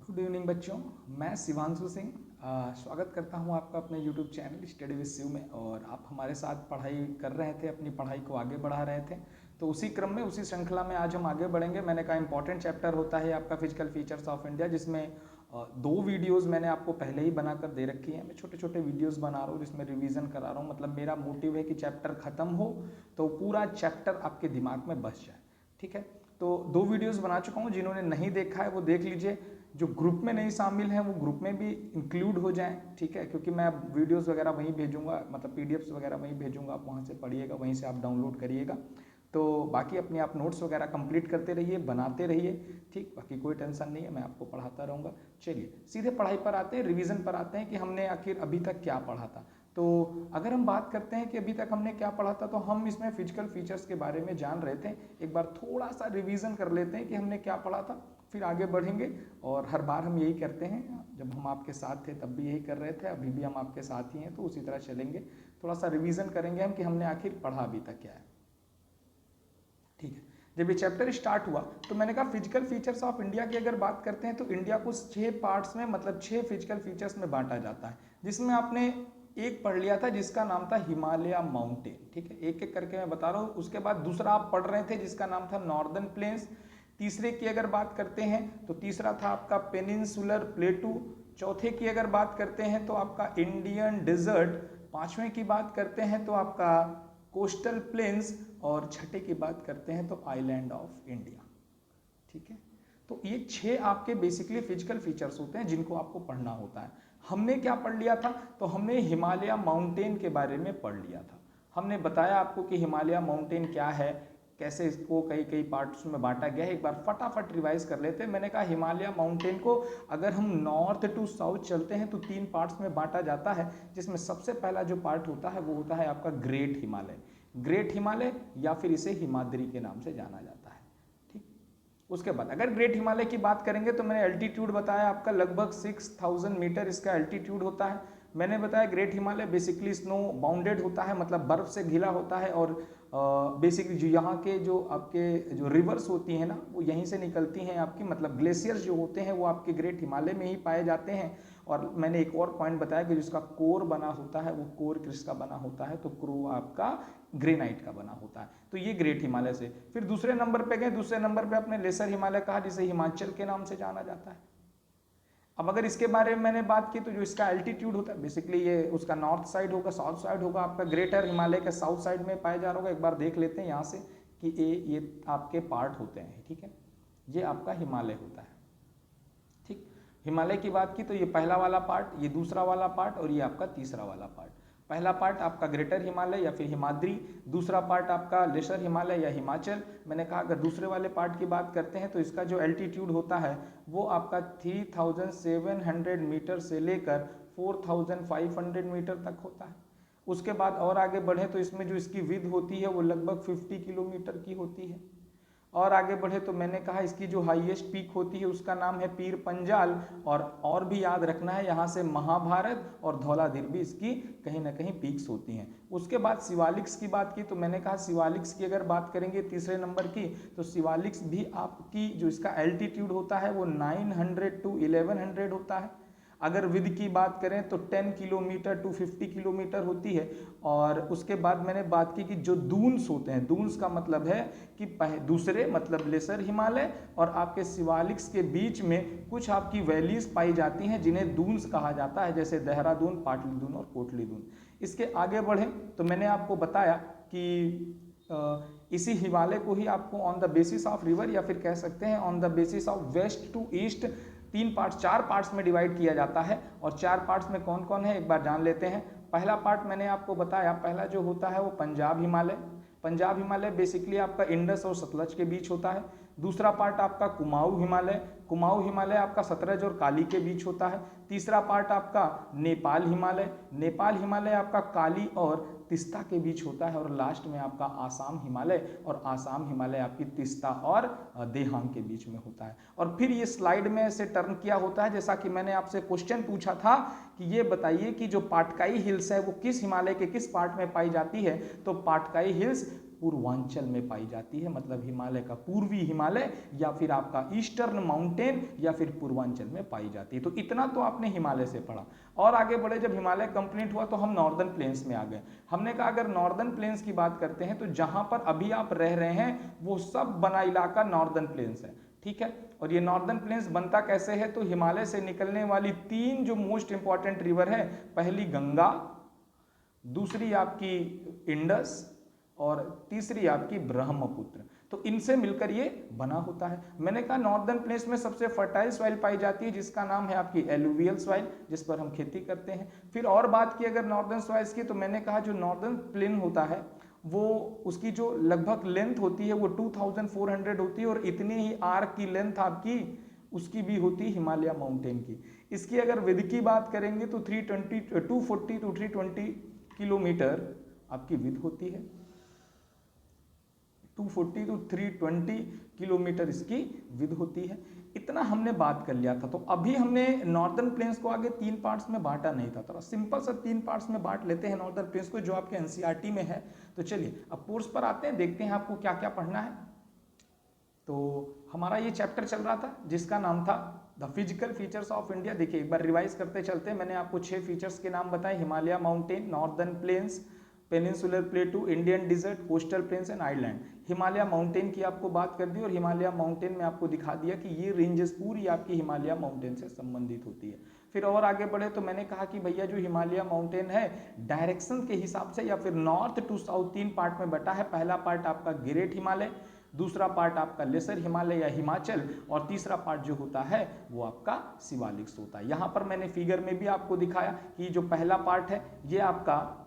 Good evening बच्चों, मैं शिवांशु सिंह स्वागत करता हूं आपका अपने YouTube channel study with Shiv में। और आप हमारे साथ पढ़ाई कर रहे थे, अपनी पढ़ाई को आगे बढ़ा रहे थे। तो उसी क्रम में, उसी श्रृंखला में आज हम आगे बढ़ेंगे। मैंने कहा इंपॉर्टेंट चैप्टर होता है आपका फिजिकल फीचर्स ऑफ इंडिया, जिसमें दो वीडियोस मैंने आपको पहले ही बनाकर दे रखी हैं। मैं छोटे छोटे वीडियोस बना रहा हूँ जिसमें रिवीजन करा रहा हूँ। मतलब मेरा मोटिव है कि चैप्टर खत्म हो तो पूरा चैप्टर आपके दिमाग में बस जाए। ठीक है, तो दो वीडियोस बना चुका हूँ, जिन्होंने नहीं देखा है वो देख लीजिए। जो ग्रुप में नहीं शामिल हैं वो ग्रुप में भी इंक्लूड हो जाएं, ठीक है, क्योंकि मैं वीडियोस वगैरह वहीं भेजूंगा, मतलब पीडीएफ्स वगैरह वहीं भेजूंगा, आप वहाँ से पढ़िएगा, वहीं से आप डाउनलोड करिएगा। तो बाकी अपने आप नोट्स वगैरह कंप्लीट करते रहिए, बनाते रहिए, ठीक। बाकी कोई टेंशन नहीं है, मैं आपको पढ़ाता रहूँगा। चलिए सीधे पढ़ाई पर आते हैं, रिवीजन पर आते हैं कि हमने आखिर अभी तक क्या पढ़ा था। तो अगर हम बात करते हैं कि अभी तक हमने क्या पढ़ा था, तो हम इसमें फिजिकल फीचर्स के बारे में जान रहे थे। एक बार थोड़ा सा रिवीजन कर लेते हैं कि हमने क्या पढ़ा था, फिर आगे बढ़ेंगे। और हर बार हम यही करते हैं, जब हम आपके साथ थे तब भी यही कर रहे थे, अभी भी हम आपके साथ ही हैं, तो उसी तरह चलेंगे। थोड़ा सा रिवीजन करेंगे हम कि हमने आखिर पढ़ा अभी तक क्या है, ठीक है। जब ये चैप्टर स्टार्ट हुआ तो मैंने कहा फिजिकल फीचर्स ऑफ इंडिया की अगर बात करते हैं तो इंडिया को 6 पार्ट्स में, मतलब 6 फिजिकल फीचर्स में बांटा जाता है, जिसमें आपने एक पढ़ लिया था जिसका नाम था हिमालय माउंटेन, ठीक है। एक एक करके मैं बता रहा हूँ। उसके बाद दूसरा आप पढ़ रहे थे जिसका नाम था नॉर्दर्न प्लेन्स। तीसरे की अगर बात करते हैं तो तीसरा था आपका पेनिनसुलर प्लेटू। चौथे की अगर बात करते हैं तो आपका इंडियन डिजर्ट। पांचवें की बात करते हैं तो आपका कोस्टल प्लेन्स। और छठे की बात करते हैं तो आइलैंड ऑफ इंडिया, ठीक है। तो ये 6 आपके बेसिकली फिजिकल फीचर्स होते हैं जिनको आपको पढ़ना होता है। हमने क्या पढ़ लिया था, तो हमने हिमालय माउंटेन के बारे में पढ़ लिया था। हमने बताया आपको कि हिमालय माउंटेन क्या है, कैसे इसको कई कई पार्ट्स में बांटा गया है। एक बार फटाफट रिवाइज कर लेते हैं। मैंने कहा हिमालय माउंटेन को अगर हम नॉर्थ टू साउथ चलते हैं तो 3 पार्ट्स में बांटा जाता है, जिसमें सबसे पहला जो पार्ट होता है वो होता है आपका ग्रेट हिमालय। ग्रेट हिमालय या फिर इसे हिमाद्री के नाम से जाना जाता है, ठीक। उसके बाद अगर ग्रेट हिमालय की बात करेंगे तो मैंने एल्टीट्यूड बताया आपका लगभग 6000 मीटर इसका एल्टीट्यूड होता है। मैंने बताया great Himalaya basically snow bounded होता है, मतलब बर्फ से घिरा होता है। और बेसिकली जो यहाँ के जो आपके जो रिवर्स होती हैं ना, वो यहीं से निकलती हैं आपकी, मतलब ग्लेशियर्स जो होते हैं वो आपके ग्रेट हिमालय में ही पाए जाते हैं। और मैंने एक और पॉइंट बताया कि जिसका कोर बना होता है वो कोर किसका बना होता है, तो क्रो आपका ग्रेनाइट का बना होता है। तो ये ग्रेट हिमालय से फिर दूसरे नंबर पे गए। दूसरे नंबर पे अपने लेसर हिमालय कहा, जिसे हिमाचल के नाम से जाना जाता है। अब अगर इसके बारे में मैंने बात की तो जो इसका एल्टीट्यूड होता है बेसिकली ये उसका नॉर्थ साइड होगा, साउथ साइड होगा। आपका ग्रेटर हिमालय के साउथ साइड में पाया जा रहा होगा। एक बार देख लेते हैं यहाँ से कि ये आपके पार्ट होते हैं, ठीक है। ये आपका हिमालय होता है, ठीक। हिमालय की बात की तो ये पहला वाला पार्ट, ये दूसरा वाला पार्ट और ये आपका तीसरा वाला पार्ट। पहला पार्ट आपका ग्रेटर हिमालय या फिर हिमाद्री, दूसरा पार्ट आपका लेसर हिमालय या हिमाचल। मैंने कहा अगर दूसरे वाले पार्ट की बात करते हैं तो इसका जो एल्टीट्यूड होता है वो आपका 3700 मीटर से लेकर 4500 मीटर तक होता है। उसके बाद और आगे बढ़े तो इसमें जो इसकी विड्थ होती है वो लगभग 50 किलोमीटर की होती है। और आगे बढ़े तो मैंने कहा इसकी जो हाईएस्ट पीक होती है उसका नाम है पीर पंजाल। और भी याद रखना है, यहाँ से महाभारत और धौलाधीर भी इसकी कहीं ना कहीं पीक्स होती हैं। उसके बाद शिवालिक्स की बात की तो मैंने कहा शिवालिक्स की अगर बात करेंगे तीसरे नंबर की, तो शिवालिक्स भी आपकी जो इसका एल्टीट्यूड होता है वो 900 to 1100 होता है। अगर विद की बात करें तो 10 किलोमीटर टू 50 किलोमीटर होती है। और उसके बाद मैंने बात की कि जो दून्स होते हैं, दून्स का मतलब है कि दूसरे मतलब लेसर हिमालय और आपके शिवालिक्स के बीच में कुछ आपकी वैलीज पाई जाती हैं जिन्हें दून्स कहा जाता है, जैसे देहरादून, पाटली दून और कोटली दून। इसके आगे बढ़ें तो मैंने आपको बताया कि इसी हिमालय को ही आपको on the basis of river या फिर कह सकते हैं on the basis of west to east 4 parts में डिवाइड किया जाता है। और 4 पार्ट्स में कौन कौन है एक बार जान लेते हैं। पहला पार्ट मैंने आपको बताया, पहला जो होता है वो पंजाब हिमालय। पंजाब हिमालय बेसिकली आपका इंडस और सतलज के बीच होता है। दूसरा पार्ट आपका कुमाऊं हिमालय। कुमाऊं हिमालय आपका सतलज और काली के बीच होता है। तीसरा पार्ट आपका नेपाल हिमालय। नेपाल हिमालय आपका काली और तिस्ता के बीच होता है। और लास्ट में आपका आसाम हिमालय, और आसाम हिमालय आपकी तिस्ता और देहांग के बीच में होता है। और फिर ये स्लाइड में से टर्न किया होता है, जैसा कि मैंने आपसे क्वेश्चन पूछा था कि ये बताइए कि जो पाटकाई हिल्स है वो किस हिमालय के किस पार्ट में पाई जाती है। तो पाटकाई हिल्स पूर्वांचल में पाई जाती है, मतलब हिमालय का पूर्वी हिमालय या फिर आपका ईस्टर्न माउंटेन या फिर पूर्वांचल में पाई जाती है। तो इतना तो आपने हिमालय से पढ़ा। और आगे बढ़े, जब हिमालय कंप्लीट हुआ तो हम नॉर्दर्न प्लेन्स में आ गए। हमने कहा अगर नॉर्दर्न प्लेन्स की बात करते हैं तो जहां पर अभी आप रह रहे हैं वो सब बना इलाका नॉर्दर्न प्लेन्स है, ठीक है। और ये नॉर्दर्न प्लेन्स बनता कैसे है, तो हिमालय से निकलने वाली तीन जो मोस्ट इंपॉर्टेंट रिवर है, पहली गंगा, दूसरी आपकी इंडस और तीसरी आपकी ब्रह्मपुत्र, तो इनसे मिलकर ये बना होता है। मैंने कहा नॉर्दर्न प्लेन्स में सबसे फर्टाइल सॉइल पाई जाती है जिसका नाम है आपकी एलुवियल सॉइल, जिस पर हम खेती करते हैं। फिर और बात की अगर नॉर्दर्न सॉइल्स की, तो मैंने कहा जो नॉर्दर्न प्लेन होता है वो उसकी जो लगभग लेंथ होती है वो 2400 होती है, और इतनी ही आर्क की लेंथ आपकी उसकी भी होती है हिमालय माउंटेन की। इसकी अगर विड्थ की बात करेंगे तो 240 to 320 किलोमीटर आपकी विड्थ होती है, 240 to 320 किलोमीटर इसकी विड्थ होती है। इतना हमने बात कर लिया था। तो अभी हमने नॉर्दर्न प्लेन्स को आगे तीन पार्ट्स में बांटा नहीं था, थोड़ा सिंपल सा तीन पार्ट्स में बांट लेते हैं नॉर्दर्न प्लेन्स को, जो आपके एनसीईआरटी में है। तो चलिए अब कोर्स पर आते हैं, देखते हैं आपको क्या क्या पढ़ना है। तो हमारा ये चैप्टर चल रहा था जिसका नाम था the physical features of India. देखिए एक बार रिवाइज करते चलते हैं। मैंने आपको 6 फीचर्स के नाम बताए, Himalaya mountain, northern plains, peninsular plateau, Indian desert, coastal plains and island. Himalaya mountain की आपको बात कर दी और हिमालय माउंटेन में आपको दिखा दिया कि ये रेंजेस पूरी आपकी हिमालय माउंटेन से संबंधित होती है। फिर और आगे बढ़े तो मैंने कहा कि भैया जो हिमालय माउंटेन है डायरेक्शन के हिसाब से या फिर नॉर्थ टू साउथ तीन पार्ट में बटा है। पहला पार्ट आपका ग्रेट हिमालय, दूसरा पार्ट आपका लेसर हिमालय या हिमाचल, और तीसरा पार्ट जो होता है वो आपका शिवालिक्स होता है। यहाँ पर मैंने फिगर में भी आपको दिखाया कि जो पहला पार्ट है ये आपका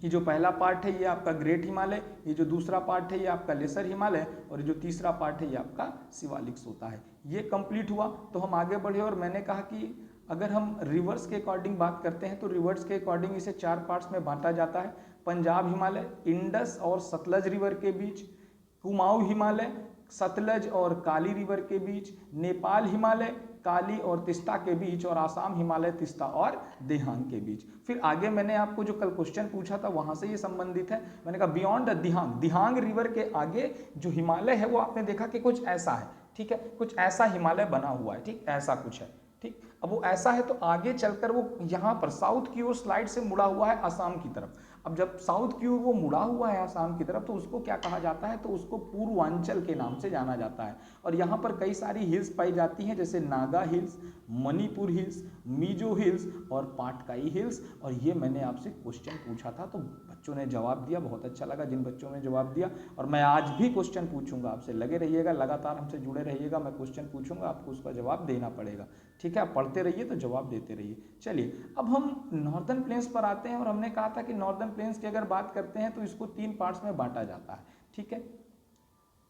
ये आपका ग्रेट हिमालय, ये जो दूसरा पार्ट है ये आपका लेसर हिमालय, और जो तीसरा पार्ट है ये आपका शिवालिक्स होता है। ये कंप्लीट हुआ तो हम आगे बढ़े और मैंने कहा कि अगर हम रिवर्स के अकॉर्डिंग बात करते हैं तो रिवर्स के अकॉर्डिंग इसे 4 पार्ट्स में बांटा जाता है। पंजाब हिमालय, इंडस और सतलज रिवर के बीच, कुमाऊं हिमालय, सतलज और काली रिवर के बीच, नेपाल हिमालय, काली और तिस्ता के बीच, और आसाम हिमालय, तिस्ता और देहांग के बीच। फिर आगे मैंने आपको जो कल क्वेश्चन पूछा था वहां से ये संबंधित है। मैंने कहा बियॉन्ड दिहांग, दिहांग रिवर के आगे जो हिमालय है वो आपने देखा कि कुछ ऐसा है, ठीक है, कुछ ऐसा हिमालय बना हुआ है, ठीक, ऐसा कुछ है, ठीक। अब वो ऐसा है तो आगे चलकर वो यहाँ पर साउथ की ओर स्लाइड से मुड़ा हुआ है असम की तरफ। अब जब साउथ की ओर वो मुड़ा हुआ है असम की तरफ तो उसको क्या कहा जाता है, तो उसको पूर्वांचल के नाम से जाना जाता है। और यहाँ पर कई सारी हिल्स पाई जाती हैं जैसे Naga hills, Manipur hills, Mizo hills और पाटकाई हिल्स। और ये मैंने आपसे क्वेश्चन पूछा था तो बच्चों ने जवाब दिया, बहुत अच्छा लगा जिन बच्चों ने जवाब दिया। और मैं आज भी क्वेश्चन पूछूंगा आपसे, लगे रहिएगा, लगातार हमसे जुड़े रहिएगा। मैं क्वेश्चन पूछूंगा, आपको उसका जवाब देना पड़ेगा, ठीक है। आप पढ़ते रहिए तो जवाब देते रहिए। चलिए अब हम नॉर्दर्न प्लेन्स पर आते हैं और हमने कहा था कि नॉर्दर्न प्लेन्स की अगर बात करते हैं तो इसको 3 पार्ट्स में बांटा जाता है, ठीक है।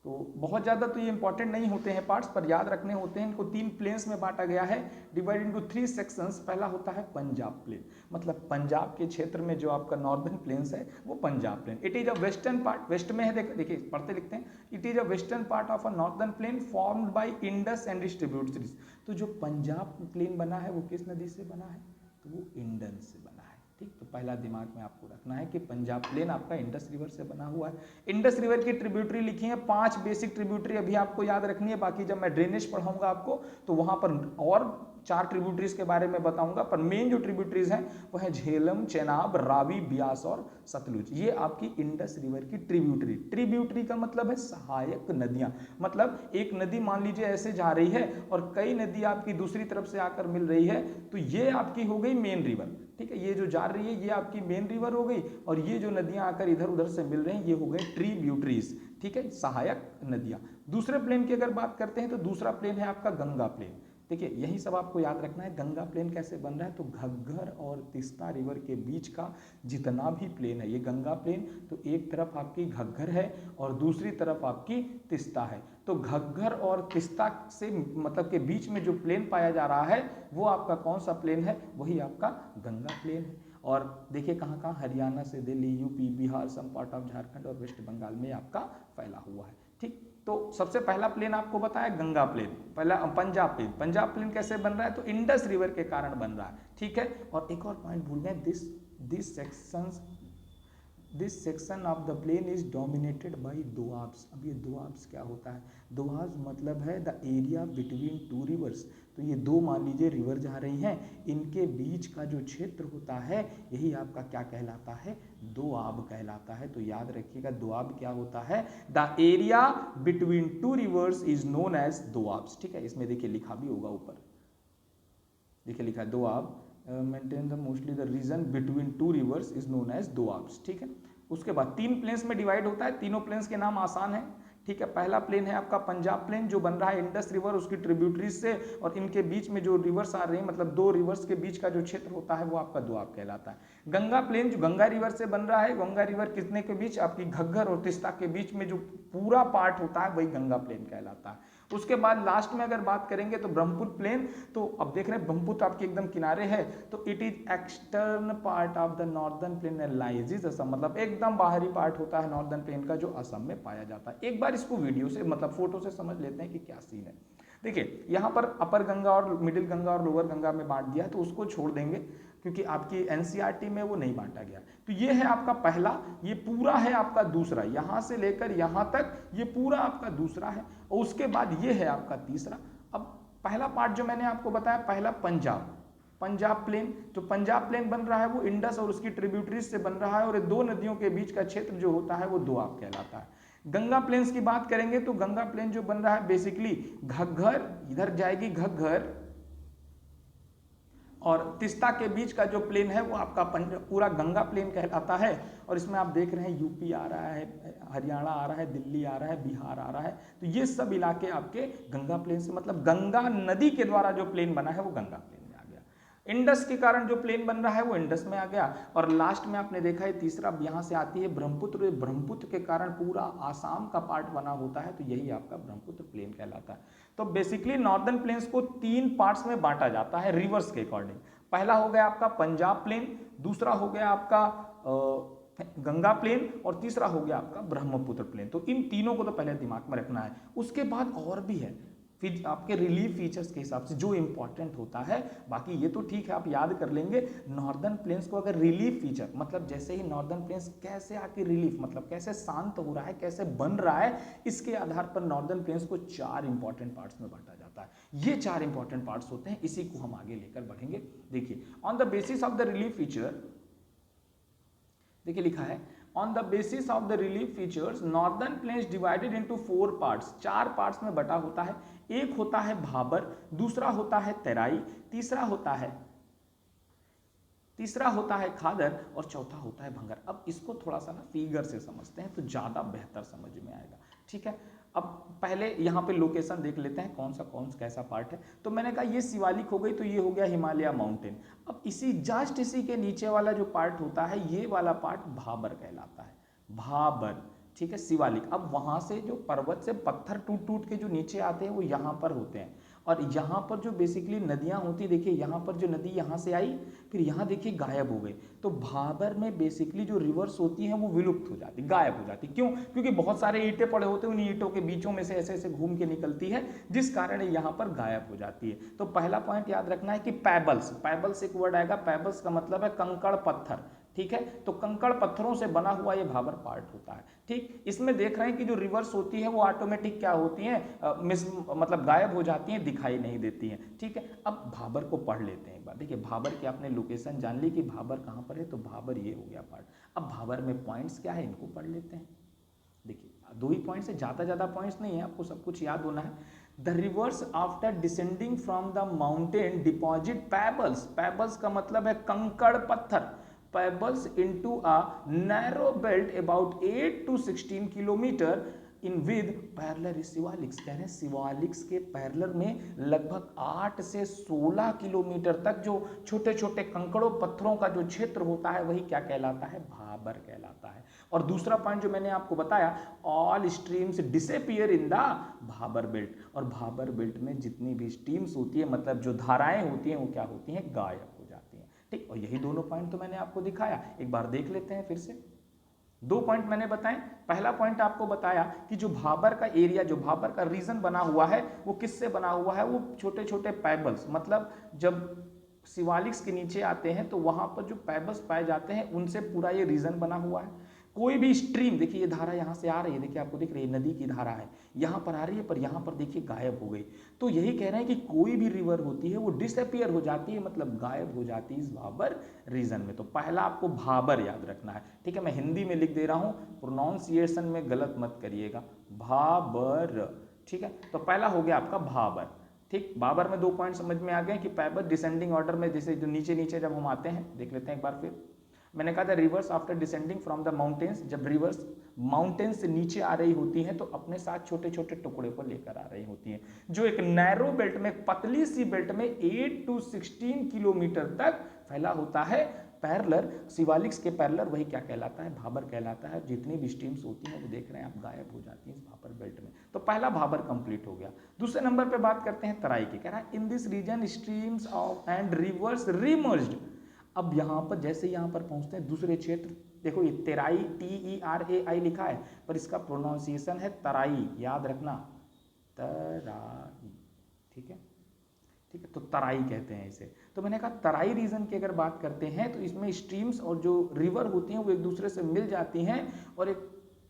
तो बहुत ज़्यादा तो ये इंपॉर्टेंट नहीं होते हैं पार्ट्स, पर याद रखने होते हैं। इनको 3 प्लेन्स में बांटा गया है, डिवाइड इनटू 3 सेक्शंस। पहला होता है पंजाब प्लेन, मतलब पंजाब के क्षेत्र में जो आपका नॉर्दर्न प्लेन्स है वो Punjab plain. It is a western part, west में है, देखिए पढ़ते लिखते हैं। It is a western part of a northern plain formed by Indus and its tributaries. तो जो पंजाब प्लेन बना है वो किस नदी से बना है, तो वो इंडस से बना है, ठीक। तो पहला दिमाग में आपको रखना है कि पंजाब प्लेन आपका इंडस रिवर से बना हुआ है। इंडस रिवर की ट्रिब्यूटरी लिखी है, 5 बेसिक ट्रिब्यूटरी अभी आपको याद रखनी है। बाकी जब मैं ड्रेनेज पढ़ाऊंगा आपको तो वहां पर और 4 ट्रिब्यूटरीज के बारे में बताऊंगा, पर मेन जो ट्रिब्यूटरीज हैं वो है झेलम, चेनाब, रावी, ब्यास और सतलुज। ये आपकी इंडस रिवर की ट्रिब्यूटरी। ट्रिब्यूटरी का मतलब है सहायक नदियां, मतलब एक नदी मान लीजिए ऐसे जा रही है और कई नदी आपकी दूसरी तरफ से आकर मिल रही है, तो ये आपकी हो गई मेन रिवर, ठीक है। ये जो जा रही है ये आपकी मेन रिवर हो गई, और ये जो नदियां आकर इधर उधर से मिल रही हैं ये हो गए ट्रिब्यूटरीज, ठीक है, सहायक नदियां। दूसरे प्लेन की अगर बात करते हैं तो दूसरा प्लेन है आपका गंगा प्लेन। देखिए यही सब आपको याद रखना है। गंगा प्लेन कैसे बन रहा है, तो घग्गर और तिस्ता रिवर के बीच का जितना भी प्लेन है ये गंगा प्लेन, तो एक तरफ आपकी घग्गर है और दूसरी तरफ आपकी तिस्ता है। तो घग्गर और तिस्ता से मतलब के बीच में जो प्लेन पाया जा रहा है वो आपका कौन सा प्लेन है, वही आपका गंगा प्लेन है। और देखिए कहाँ कहाँ, हरियाणा से Delhi, UP, Bihar, some part of Jharkhand और वेस्ट बंगाल में आपका फैला हुआ है, ठीक। तो सबसे पहला प्लेन आपको बताया गंगा प्लेन, पहला पंजाब प्लेन। पंजाब प्लेन कैसे बन रहा है, तो इंडस रिवर के कारण बन रहा है, ठीक है। और एक और पॉइंट भूल गए, this sections this section of the plain is dominated by doabs. अब ये दोआब्स क्या होता है? दोआब्स मतलब है the area between two rivers. तो ये दो मान लीजिए रिवर जा रही हैं, इनके बीच का जो क्षेत्र होता है यही आपका क्या कहलाता है? दोआब कहलाता है। तो याद रखिएगा दोआब क्या होता है? The area between two rivers is known as doabs. ठीक है, इसमें देखिए लिखा भी होगा ऊपर, देखिए लिखा है doab maintain the mostly the region between two rivers is known as doabs. ठीक है, उसके बाद 3 प्लेन्स में डिवाइड होता है। तीनों प्लेन्स के नाम आसान है। ठीक है, पहला प्लेन है आपका पंजाब प्लेन जो बन रहा है इंडस रिवर उसकी ट्रिब्यूटरीज से, और इनके बीच में जो रिवर्स आ रही है, मतलब 2 रिवर्स के बीच का जो क्षेत्र होता है वो आपका दोआब कहलाता है। गंगा प्लेन जो गंगा रिवर से बन रहा है, गंगा रिवर कितने के बीच? आपकी घग्गर और तिस्ता के बीच में जो पूरा पार्ट होता है वही गंगा प्लेन कहलाता है। उसके बाद लास्ट में अगर बात करेंगे तो ब्रह्मपुत्र प्लेन, तो अब देख रहे हैं ब्रह्मपुत्र आपके एकदम किनारे है, तो it is extern part of the northern plain lies Assam, मतलब एकदम बाहरी पार्ट होता है नॉर्दर्न प्लेन का जो असम में पाया जाता है। एक बार इसको वीडियो से मतलब फोटो से समझ लेते हैं कि क्या सीन है। देखिए यहाँ पर अपर गंगा और मिडिल गंगा और लोअर गंगा में बांट दिया है, तो उसको छोड़ देंगे क्योंकि आपकी एनसीईआरटी में वो नहीं बांटा गया। तो ये है आपका पहला, ये पूरा है आपका दूसरा, यहां से लेकर यहां तक ये पूरा आपका दूसरा है, और उसके बाद ये है आपका तीसरा। अब पहला पार्ट जो मैंने आपको बताया, पहला पंजाब प्लेन, तो पंजाब प्लेन बन रहा है वो इंडस और उसकी ट्रिब्यूटरीज से बन रहा है, और ये 2 नदियों के बीच का क्षेत्र जो होता है वो दोआब कहलाता है। गंगा प्लेन्स की बात करेंगे तो गंगा प्लेन जो बन रहा है बेसिकली घग्गर, इधर जाएगी घग्गर, और तिस्ता के बीच का जो प्लेन है वो आपका पूरा गंगा प्लेन कहलाता है। और इसमें आप देख रहे हैं यूपी आ रहा है, हरियाणा आ रहा है, दिल्ली आ रहा है, बिहार आ रहा है, तो ये सब इलाके आपके गंगा प्लेन से, मतलब गंगा नदी के द्वारा जो प्लेन बना है वो गंगा प्लेन में आ गया। इंडस के कारण जो प्लेन बन रहा है वो इंडस में आ गया। और लास्ट में आपने देखा है तीसरा यहाँ से आती है ब्रह्मपुत्र, ब्रह्मपुत्र के कारण पूरा आसाम का पार्ट बना होता है, तो यही आपका ब्रह्मपुत्र प्लेन कहलाता है। तो बेसिकली नॉर्दर्न प्लेन्स को 3 पार्ट्स में बांटा जाता है रिवर्स के अकॉर्डिंग। पहला हो गया आपका पंजाब प्लेन, दूसरा हो गया आपका गंगा प्लेन, और तीसरा हो गया आपका ब्रह्मपुत्र प्लेन। तो इन तीनों को तो पहले दिमाग में रखना है। उसके बाद और भी है फिर आपके रिलीफ फीचर्स के हिसाब से जो इंपॉर्टेंट होता है, बाकी ये तो ठीक है आप याद कर लेंगे। नॉर्दर्न प्लेन्स को अगर रिलीफ फीचर, मतलब जैसे ही नॉर्दर्न प्लेन्स कैसे आके रिलीफ, मतलब कैसे शांत हो रहा है, कैसे बन रहा है, इसके आधार पर नॉर्दर्न प्लेन्स को 4 इंपॉर्टेंट पार्ट्स में बांटा जाता है। ये 4 इंपॉर्टेंट पार्ट्स होते हैं, इसी को हम आगे लेकर बढ़ेंगे। देखिए on the basis of the relief feature, देखिए लिखा है On the basis of the relief features, northern plains divided into 4 parts, 4 parts में बटा होता है। एक होता है भाबर, दूसरा होता है तराई, तीसरा होता है खादर, और चौथा होता है भंगर। अब इसको थोड़ा सा ना फिगर से समझते हैं तो ज़्यादा बेहतर समझ में आएगा। ठीक है, अब पहले यहाँ पे लोकेशन देख लेते हैं कौन सा कैसा पार्ट है। तो मैंने कहा ये शिवालिक हो गई, तो ये हो गया हिमालय माउंटेन। अब जस्ट इसी के नीचे वाला जो पार्ट होता है, ये वाला पार्ट भाबर कहलाता है, भाबर। ठीक है, शिवालिक। अब वहाँ से जो पर्वत से पत्थर टूट टूट के जो नीचे आते हैं वो यहाँ पर होते हैं, और यहाँ पर जो बेसिकली नदियाँ होती, देखिए यहाँ पर जो नदी यहाँ से आई फिर यहाँ देखिए गायब हो गई। तो भाबर में बेसिकली जो रिवर्स होती हैं वो विलुप्त हो जाती, गायब हो जाती। क्यों? क्योंकि बहुत सारे ईंटें पड़े होते हैं, उन ईंटों के बीचों में से ऐसे ऐसे घूम के निकलती है, जिस कारण यहाँ पर गायब हो जाती है। तो पहला पॉइंट याद रखना है कि पैबल्स, पैबल्स एक वर्ड आएगा, पैबल्स का मतलब है कंकड़ पत्थर। ठीक है, तो कंकड़ पत्थरों से बना हुआ ये भाबर पार्ट होता है। ठीक, इसमें देख रहे हैं कि जो रिवर्स होती है वो ऑटोमेटिक क्या होती हैं, मतलब गायब हो जाती हैं, दिखाई नहीं देती हैं। ठीक है, अब भाबर को पढ़ लेते हैं एक बार। देखिए भाबर की आपने लोकेशन जान ली कि भाबर कहाँ पर है, तो भाबर ये हो गया पार्ट। अब भाबर में पॉइंट्स क्या है, इनको पढ़ लेते हैं। देखिए 2 ही पॉइंट्स है, ज़्यादा पॉइंट्स नहीं है, आपको सब कुछ याद होना है। The rivers after descending from the mountain deposit pebbles, pebbles का मतलब है कंकड़ पत्थर, pebbles into a narrow belt about 8 to 16 kilometre in with parallel Shivaliks. कह रहे हैं शिवालिक्स के पैरेलल में लगभग 8 से 16 किलोमीटर तक जो छोटे छोटे कंकड़ों पत्थरों का जो क्षेत्र होता है वही क्या कहलाता है, भाबर कहलाता है। और दूसरा पॉइंट जो मैंने आपको बताया, all streams disappear in the Bhabar belt, और भाबर बेल्ट में जितनी भी स्ट्रीम्स होती है, मतलब जो धाराएं होती हैं वो क्या होती हैं, गायब हो जाती हैं। ठीक, और यही दोनों पॉइंट तो मैंने आपको दिखाया, एक बार देख लेते हैं फिर से। 2 पॉइंट मैंने बताए। पहला पॉइंट आपको बताया कि जो भाबर का एरिया, जो भाबर का रीजन बना हुआ है वो किससे बना हुआ है, वो छोटे छोटे पैबल्स, मतलब जब शिवालिक्स के नीचे आते हैं तो वहां पर जो पैबल्स पाए जाते हैं उनसे पूरा ये रीजन बना हुआ है। कोई भी स्ट्रीम, देखिए ये धारा यहाँ से आ रही है, देखिए आपको दिख रही है नदी की धारा है, यहाँ पर आ रही है पर यहाँ पर देखिए गायब हो गई। तो यही कह रहे हैं कि कोई भी रिवर होती है वो डिसअपियर हो जाती है, मतलब गायब हो जाती है इस भाबर रीजन में। तो पहला आपको भाबर याद रखना है, ठीक है। मैं हिंदी में लिख दे रहा हूँ, प्रोनाउंसिएशन में गलत मत करिएगा, भाबर, ठीक है। तो पहला हो गया आपका भाबर, ठीक। बाबर में 2 पॉइंट समझ में आ गए कि पैबर डिसेंडिंग ऑर्डर में, जैसे जो नीचे नीचे जब हम आते हैं, देख लेते हैं एक बार फिर। मैंने कहा था reverse after descending from the mountains, जब रिवर्स माउंटेन से नीचे आ रही होती हैं तो अपने साथ छोटे छोटे टुकड़े को लेकर आ रही होती हैं, जो एक नैरो बेल्ट में, पतली सी बेल्ट में 8 to 16 किलोमीटर तक फैला होता है। पैरेलल शिवालिक्स के पैरेलल वही क्या कहलाता है, भाबर कहलाता है। जितनी भी स्ट्रीम्स होती हैं वो देख रहे हैं आप गायब हो जाती हैं इस भाबर बेल्ट में। तो पहला भाबर कंप्लीट हो गया। दूसरे नंबर पे बात करते हैं तराई की। कह रहा है in this region streams of and rivers remerged. अब यहाँ पर जैसे यहाँ पर पहुँचते हैं दूसरे क्षेत्र, देखो ये तेराई, TERAI लिखा है पर इसका प्रोनाउंसिएशन है तराई, याद रखना, तराई, ठीक है, ठीक है। तो तराई कहते हैं इसे। तो मैंने कहा तराई रीजन की अगर बात करते हैं तो इसमें स्ट्रीम्स और जो रिवर होती हैं वो एक दूसरे से मिल जाती हैं और एक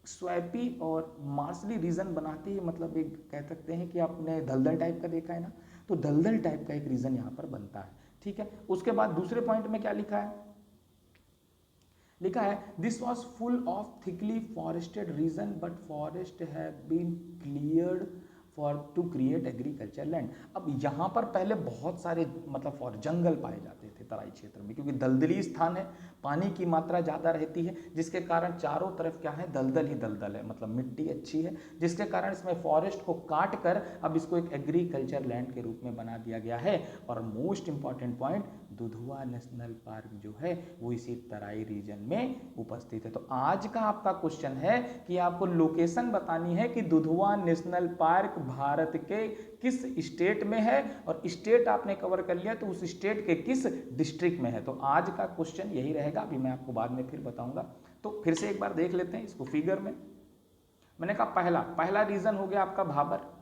स्वैपी और मार्सली रीजन बनाती है, मतलब एक कह सकते हैं कि आपने दलदल टाइप का देखा है ना, तो दलदल टाइप का एक रीजन यहाँ पर बनता है, ठीक है। उसके बाद दूसरे पॉइंट में क्या लिखा है, लिखा है this was full of thickly forested region but forest have been cleared for to create agriculture land. अब यहाँ पर पहले बहुत सारे मतलब जंगल पाए जाते थे तराई क्षेत्र में, क्योंकि दलदली स्थान है, पानी की मात्रा ज़्यादा रहती है, जिसके कारण चारों तरफ क्या है, दलदल ही दलदल है, मतलब मिट्टी अच्छी है, जिसके कारण इसमें फॉरेस्ट को काट कर अब इसको एक एग्रीकल्चर लैंड के रूप में बना दिया गया है। और most important point, Dudhwa national park जो है वो इसी तराई रीजन में उपस्थित है। तो आज का आपका क्वेश्चन है कि आपको लोकेशन बतानी है कि दुधवा नेशनल पार्क भारत के किस स्टेट में है, और स्टेट आपने कवर कर लिया तो उस स्टेट के किस डिस्ट्रिक्ट में है। तो आज का क्वेश्चन यही रहेगा, अभी मैं आपको बाद में फिर बताऊंगा। तो फिर से एक बार देख लेते हैं इसको फिगर में। मैंने कहा पहला रीजन हो गया आपका भाबर।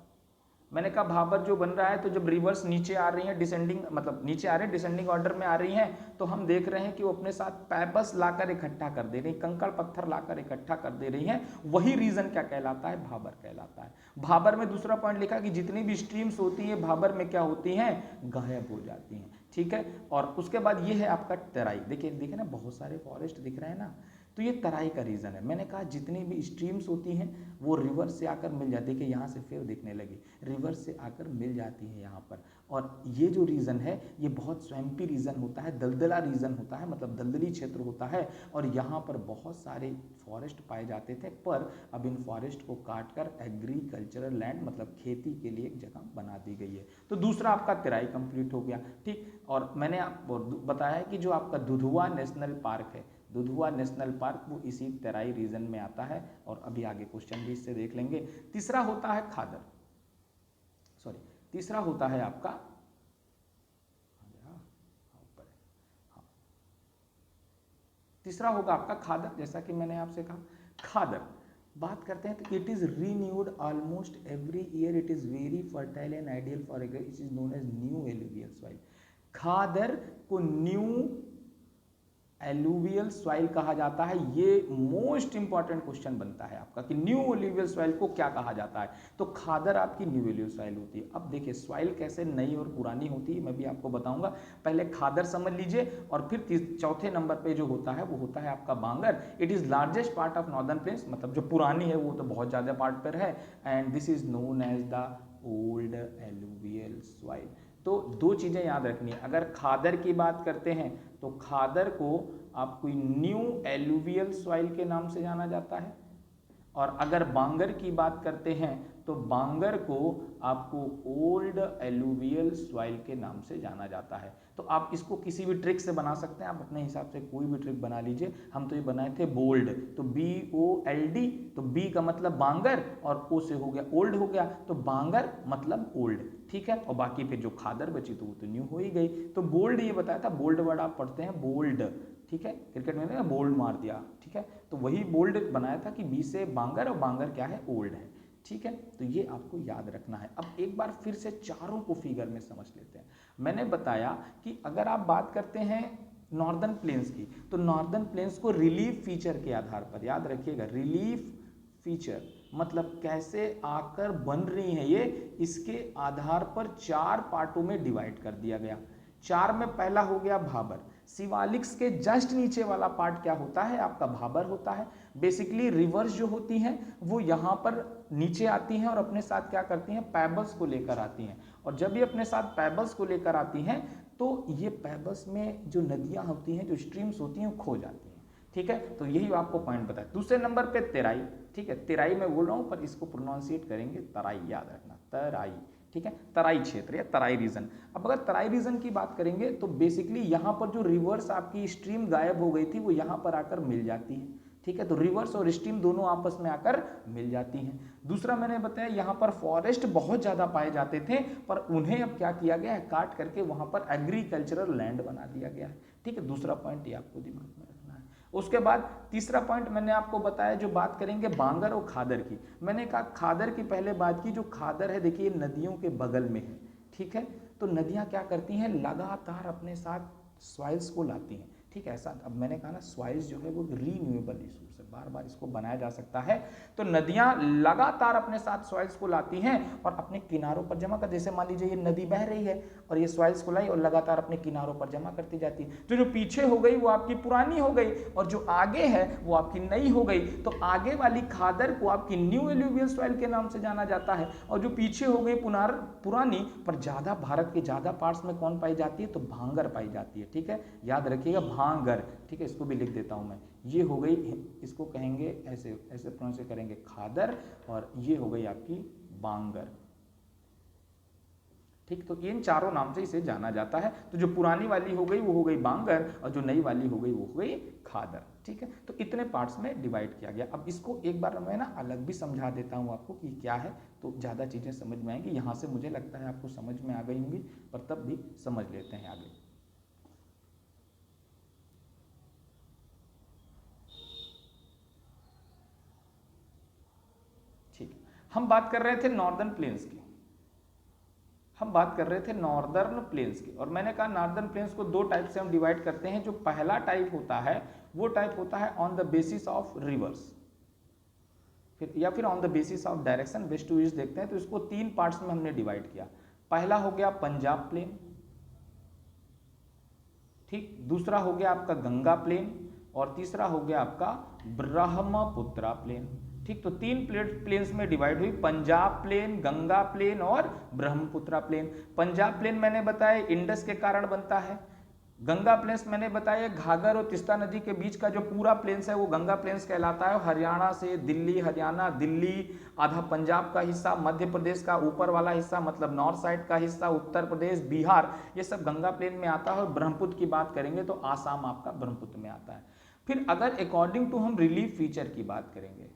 मैंने कहा भाबर जो बन रहा है तो जब रिवर्स नीचे आ रही हैं, डिसेंडिंग मतलब नीचे आ रहे हैं, डिसेंडिंग ऑर्डर में आ रही हैं, तो हम देख रहे हैं कि वो अपने साथ पैबस लाकर इकट्ठा कर दे रही, कंकड़ पत्थर लाकर इकट्ठा कर दे रही हैं। वही रीजन क्या कहलाता है, भाबर कहलाता है। भाबर में दूसरा पॉइंट लिखा कि जितनी भी स्ट्रीम्स होती है भाबर में क्या होती हैं, गायब हो जाती हैं, ठीक है। और उसके बाद ये है आपका तराई। देखिए ना बहुत सारे फॉरेस्ट दिख रहे हैं ना, तो ये तराई का रीजन है। मैंने कहा जितनी भी स्ट्रीम्स होती हैं वो रिवर से आकर मिल जाती है, कि यहाँ से फिर दिखने लगी, रिवर से आकर मिल जाती है यहाँ पर। और ये जो रीजन है ये बहुत स्वैम्पी रीजन होता है, दलदला रीजन होता है, मतलब दलदली क्षेत्र होता है। और यहाँ पर बहुत सारे फॉरेस्ट पाए जाते थे, पर अब इन फॉरेस्ट को काट कर एग्रीकल्चरल लैंड मतलब खेती के लिए एक जगह बना दी गई है। तो दूसरा आपका तराई कंप्लीट हो गया, ठीक। और मैंने आपको बताया कि जो आपका दुधवा नेशनल पार्क है, दुधवा नेशनल पार्क वो इसी तराई रीजन में आता है। और अभी आगे क्वेश्चन भी इससे देख लेंगे। तीसरा होता है खादर, सॉरी तीसरा होता है आपका तीसरा होगा आपका खादर। जैसा कि मैंने आपसे कहा खादर बात करते हैं तो it is renewed almost every year, it is very fertile and ideal for agriculture, it is known as new alluvial soil. खादर को न्यू एलुवियल सॉइल कहा जाता है। ये मोस्ट इंपॉर्टेंट क्वेश्चन बनता है आपका कि न्यू एलुवियल सॉइल को क्या कहा जाता है। तो खादर आपकी न्यू एलुवियल सॉइल होती है। अब देखिए सॉइल कैसे नई और पुरानी होती है मैं भी आपको बताऊंगा। पहले खादर समझ लीजिए और फिर चौथे नंबर पे जो होता है वो होता है आपका बांगर। It is largest part of northern plains, मतलब जो पुरानी है वो तो बहुत ज्यादा पार्ट पर है, and this is known as the old alluvial soil. तो दो चीज़ें याद रखनी है, अगर खादर की बात करते हैं तो खादर को आपको न्यू एलुवियल सॉइल के नाम से जाना जाता है, और अगर बांगर की बात करते हैं तो बांगर को आपको ओल्ड एलुवियल सॉइल के नाम से जाना जाता है। तो आप इसको किसी भी ट्रिक से बना सकते हैं, आप अपने हिसाब से कोई भी ट्रिक बना लीजिए। हम तो ये बनाए थे बोल्ड, तो BOLD, तो B का मतलब बांगर और O से हो गया ओल्ड हो गया, तो बांगर मतलब ओल्ड, ठीक है। और बाकी फिर जो खादर बची तो वो तो न्यू हो ही गई। तो बोल्ड ये बताया था, बोल्ड वर्ड आप पढ़ते हैं बोल्ड, ठीक है, क्रिकेट में ना बोल्ड मार दिया, ठीक है, तो वही बोल्ड बनाया था कि बी से बांगर और बांगर क्या है, ओल्ड है, ठीक है। तो ये आपको याद रखना है। अब एक बार फिर से चारों को फिगर में समझ लेते हैं। मैंने बताया कि अगर आप बात करते हैं नॉर्दर्न प्लेन्स की। तो नॉर्दर्न प्लेन्स को रिलीफ फीचर के आधार पर, याद रखिएगा, रिलीफ फीचर मतलब कैसे आकर बन रही है ये, इसके आधार पर 4 पार्टों में डिवाइड कर दिया गया। 4 में पहला हो गया भाबर। शिवालिक्स के जस्ट नीचे वाला पार्ट क्या होता है, आपका भाबर होता है। बेसिकली रिवर्स जो होती हैं वो यहाँ पर नीचे आती हैं और अपने साथ क्या करती हैं, पेबल्स को लेकर आती हैं। और जब ये अपने साथ पेबल्स को लेकर आती हैं तो ये पेबल्स में जो नदियाँ होती हैं, जो स्ट्रीम्स होती हैं, वो खो जाती हैं। ठीक है, तो यही आपको पॉइंट बताया। दूसरे नंबर पे तेराई। ठीक है, तेराई मैं बोल रहा हूँ पर इसको प्रोनाउंसिएट करेंगे तराई, याद रखना, तराई। ठीक है, तराई क्षेत्र या तराई रीजन। अब अगर तराई रीजन की बात करेंगे तो बेसिकली यहाँ पर जो रिवर्स आपकी स्ट्रीम गायब हो गई थी वो यहाँ पर आकर मिल जाती है। ठीक है, तो रिवर्स और स्ट्रीम दोनों आपस में आकर मिल जाती हैं। दूसरा मैंने बताया यहाँ पर फॉरेस्ट बहुत ज़्यादा पाए जाते थे पर उन्हें अब क्या किया गया है, काट करके वहाँ पर एग्रीकल्चरल लैंड बना दिया गया है। ठीक है, दूसरा पॉइंट ये आपको दिमाग में रखना है। उसके बाद तीसरा पॉइंट मैंने आपको बताया, जो बात करेंगे बांगर और खादर की। मैंने कहा खादर की पहले बात की, जो खादर है देखिए नदियों के बगल में है। ठीक है, तो नदियाँ क्या करती हैं, लगातार अपने साथ सॉइल्स को लाती हैं। ठीक है, ऐसा अब मैंने कहा ना, सॉइल्स जो है वो रीन्यूएबल रिसोर्स है, बार बार इसको बनाया जा सकता है। तो नदियाँ लगातार अपने साथ सॉइल्स को लाती हैं और अपने किनारों पर जमा कर, जैसे मान लीजिए ये नदी बह रही है और ये सॉइल्स को लाई और लगातार अपने किनारों पर जमा करती जाती है। जो पीछे हो गई वो आपकी पुरानी हो गई और जो आगे है वो आपकी नई हो गई। तो आगे वाली खादर को आपकी न्यू एल्यूवियल सॉइल के नाम से जाना जाता है और जो पीछे हो गई पुरानी, पर ज़्यादा भारत के ज़्यादा पार्ट्स में कौन पाई जाती है, तो भांगर पाई जाती है। ठीक है, याद रखिएगा भांगर। ठीक है, इसको भी लिख देता हूँ मैं, ये हो गई, इसको कहेंगे ऐसे ऐसे प्रोनाउंस करेंगे खादर और ये हो गई आपकी बांगर। ठीक, तो इन चारों नाम से इसे जाना जाता है। तो जो पुरानी वाली हो गई वो हो गई बांगर और जो नई वाली हो गई वो हो गई खादर। ठीक है, तो इतने पार्ट्स में डिवाइड किया गया। अब इसको एक बार मैं ना अलग भी समझा देता हूँ आपको कि क्या है, तो ज़्यादा चीज़ें समझ में आएंगी। यहाँ से मुझे लगता है आपको समझ में आ गई होंगी, पर तब भी समझ लेते हैं आगे। ठीक, हम बात कर रहे थे नॉर्दर्न प्लेन्स की, हम बात कर रहे थे नॉर्दर्न प्लेन्स की, और मैंने कहा नॉर्दर्न प्लेन्स को 2 टाइप से हम डिवाइड करते हैं। जो पहला टाइप होता है वो टाइप होता है on the basis of rivers, फिर या फिर on the basis of direction, west to east देखते हैं। तो इसको 3 पार्ट्स में हमने डिवाइड किया। पहला हो गया पंजाब प्लेन, ठीक, दूसरा हो गया आपका गंगा प्लेन और तीसरा हो गया आपका ब्रह्मपुत्रा प्लेन। ठीक, तो 3 प्लेन्स में डिवाइड हुई, पंजाब प्लेन, गंगा प्लेन और ब्रह्मपुत्रा प्लेन। पंजाब प्लेन मैंने बताया इंडस के कारण बनता है। गंगा प्लेन्स मैंने बताया घाघर और तिस्ता नदी के बीच का जो पूरा प्लेन्स है वो गंगा प्लेन्स कहलाता है। हरियाणा से दिल्ली, हरियाणा दिल्ली, आधा पंजाब का हिस्सा, मध्य प्रदेश का ऊपर वाला हिस्सा मतलब नॉर्थ साइड का हिस्सा, उत्तर प्रदेश, बिहार, ये सब गंगा प्लेन में आता है। और ब्रह्मपुत्र की बात करेंगे तो आसाम आपका ब्रह्मपुत्र में आता है। फिर अगर अकॉर्डिंग टू हम रिलीफ फीचर की बात करेंगे,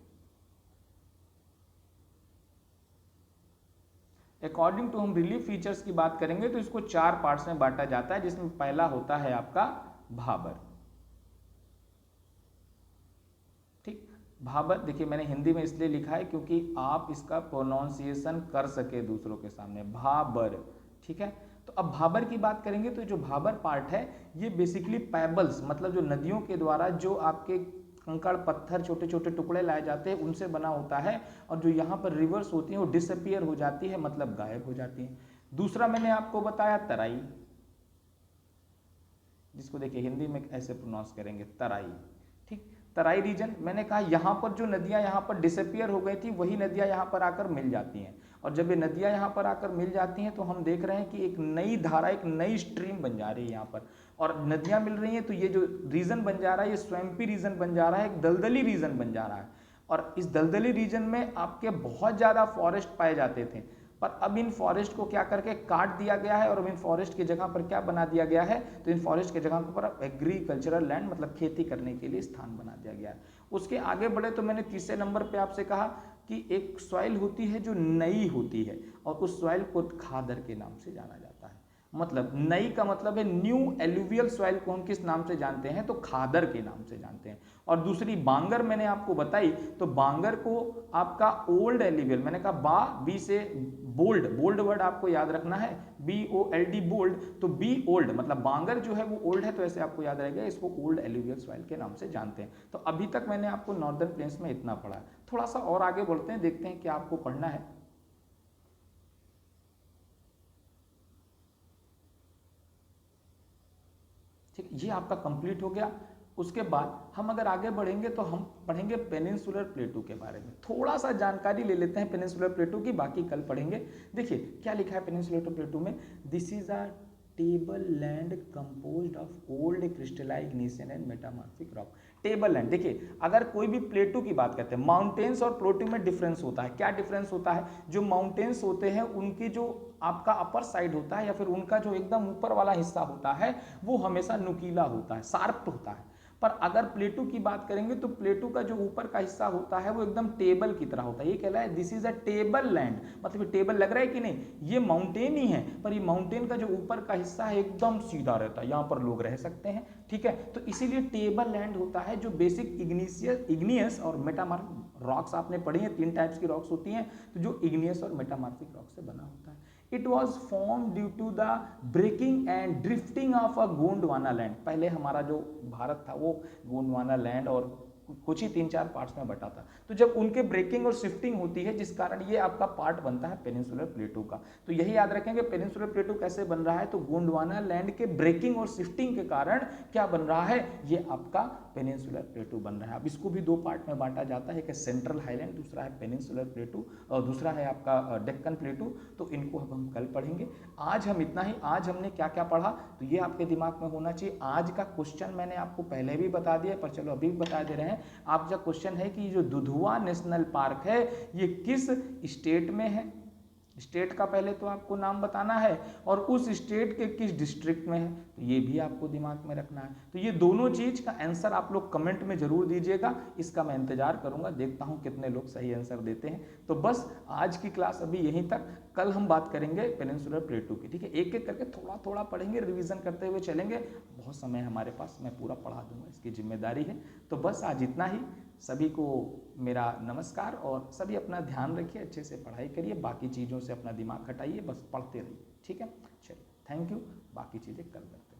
अकॉर्डिंग टू हम रिलीफ फीचर्स की बात करेंगे तो इसको 4 पार्ट्स में बांटा जाता है, जिसमें पहला होता है आपका भाबर। ठीक, भाबर देखिए मैंने हिंदी में इसलिए लिखा है क्योंकि आप इसका प्रोनाउंसिएशन कर सके दूसरों के सामने, भाबर। ठीक है, तो अब भाबर की बात करेंगे तो जो भाबर पार्ट है ये बेसिकली पैबल्स मतलब जो नदियों के द्वारा जो आपके कंकड़ पत्थर छोटे छोटे टुकड़े लाए जाते हैं उनसे बना होता है। और जो यहाँ पर रिवर्स होती हैं वो डिसअपियर हो जाती है, मतलब गायब हो जाती हैं। दूसरा मैंने आपको बताया तराई, जिसको देखिए हिंदी में ऐसे प्रोनाउंस करेंगे तराई। ठीक, तराई रीजन मैंने कहा यहाँ पर जो नदियाँ यहाँ पर डिसअपियर हो गई थी वही नदियाँ यहाँ पर आकर मिल जाती हैं। और जब ये नदियाँ यहाँ पर आकर मिल जाती हैं तो हम देख रहे हैं कि एक नई धारा, एक नई स्ट्रीम बन जा रही है यहाँ पर, और नदियाँ मिल रही हैं तो ये जो रीजन बन जा रहा है ये स्वैम्पी रीजन बन जा रहा है, एक दलदली रीजन बन जा रहा है। और इस दलदली रीजन में आपके बहुत ज़्यादा फॉरेस्ट पाए जाते थे, पर अब इन फॉरेस्ट को क्या करके काट दिया गया है और अब इन फॉरेस्ट की जगह पर क्या बना दिया गया है, तो इन फॉरेस्ट की जगह पर एग्रीकल्चरल लैंड मतलब खेती करने के लिए स्थान बना दिया गया है। उसके आगे बढ़े तो मैंने तीसरे नंबर पे आपसे कहा कि एक सॉइल होती है जो नई होती है और उस सॉइल को खादर के नाम से जाना जाता है। मतलब नई का मतलब है न्यू एलुवियल सॉइल को हम किस नाम से जानते हैं, तो खादर के नाम से जानते हैं। और दूसरी बांगर मैंने आपको बताई, तो बांगर को आपका ओल्ड एलुवियल, मैंने कहा बा बी से बोल्ड, बोल्ड वर्ड आपको याद रखना है, BOLD बोल्ड, तो बी ओल्ड मतलब बांगर जो है वो ओल्ड है, तो ऐसे आपको याद रहेगा, इसको ओल्ड एलुवियल सॉइल के नाम से जानते हैं। तो अभी तक मैंने आपको नॉर्दर्न प्लेन्स में इतना पढ़ा है, थोड़ा सा और आगे बढ़ते हैं, देखते हैं क्या आपको पढ़ना है। ठीक, ये आपका कंप्लीट हो गया। उसके बाद हम अगर आगे बढ़ेंगे तो हम पढ़ेंगे पेनिनसुलर प्लेटू के बारे में, थोड़ा सा जानकारी ले लेते हैं पेनिनसुलर प्लेटू की, बाकी कल पढ़ेंगे। देखिए क्या लिखा है पेनिनसुलर प्लेटू में, this is a table land composed of old crystalline ignition and metamorphic rock. Table land, देखिए अगर कोई भी प्लेटू की बात करते हैं, माउंटेन्स और प्लेटू में डिफरेंस होता है। क्या डिफरेंस होता है, जो माउंटेन्स होते हैं उनकी जो आपका अपर साइड होता है या फिर उनका जो एकदम ऊपर वाला हिस्सा होता है वो हमेशा नुकीला होता है, शार्प होता है। पर अगर प्लेटू की बात करेंगे तो प्लेटू का जो ऊपर का हिस्सा होता है वो एकदम टेबल की तरह होता है। ये कह रहा है this is a table land, मतलब टेबल लग रहा है कि नहीं, ये माउंटेन ही है, पर ये माउंटेन का जो ऊपर का हिस्सा है एकदम सीधा रहता है, यहाँ पर लोग रह सकते हैं। ठीक है, तो इसीलिए टेबल लैंड होता है, जो बेसिक इग्नियस और मेटामॉर्फिक रॉक्स आपने पढ़ी हैं, 3 टाइप्स की रॉक्स होती हैं, तो जो इग्नियस और मेटामॉर्फिक रॉक से बना होता है। It was form due to the breaking and drifting of a Gondwana land. पहले हमारा जो भारत था वो गोंडवाना लैंड और कुछ ही 3-4 पार्ट्स में बटा था, तो जब उनके ब्रेकिंग और शिफ्टिंग होती है जिस कारण ये आपका पार्ट बनता है पेनिनसुलर प्लेटू का। तो यही याद रखेंगे पेनिनसुलर प्लेटू कैसे बन रहा है, तो गोंडवाना लैंड के ब्रेकिंग और शिफ्टिंग के कारण क्या बन रहा है, ये आपका पेनिनसुलर प्लेटू बन रहा है। अब इसको भी 2 पार्ट में बांटा जाता है, एक है सेंट्रल हाईलैंड, दूसरा है पेनिनसुलर प्लेटू और दूसरा है आपका डेक्कन प्लेटू। तो इनको अब हम कल पढ़ेंगे। आज हम इतना ही, आज हमने क्या क्या पढ़ा तो ये आपके दिमाग में होना चाहिए। आज का क्वेश्चन मैंने आपको पहले भी बता दिया, पर चलो अभी भी बता दे रहे हैं। आपका क्वेश्चन है कि जो दुधवा नेशनल पार्क है ये किस स्टेट में है, स्टेट का पहले तो आपको नाम बताना है और उस स्टेट के किस डिस्ट्रिक्ट में है, तो ये भी आपको दिमाग में रखना है। तो ये दोनों चीज का आंसर आप लोग कमेंट में जरूर दीजिएगा, इसका मैं इंतजार करूंगा, देखता हूं कितने लोग सही आंसर देते हैं। तो बस आज की क्लास अभी यहीं तक, कल हम बात करेंगे पेनिनसुलर प्लेटू की। ठीक है, एक एक करके थोड़ा थोड़ा पढ़ेंगे, रिवीजन करते हुए चलेंगे, बहुत समय हमारे पास, मैं पूरा पढ़ा दूंगा, इसकी जिम्मेदारी है। तो बस आज इतना ही, सभी को मेरा नमस्कार और सभी अपना ध्यान रखिए, अच्छे से पढ़ाई करिए, बाकी चीज़ों से अपना दिमाग हटाइए, बस पढ़ते रहिए। ठीक है, चलिए थैंक यू, बाकी चीज़ें कल करते हैं।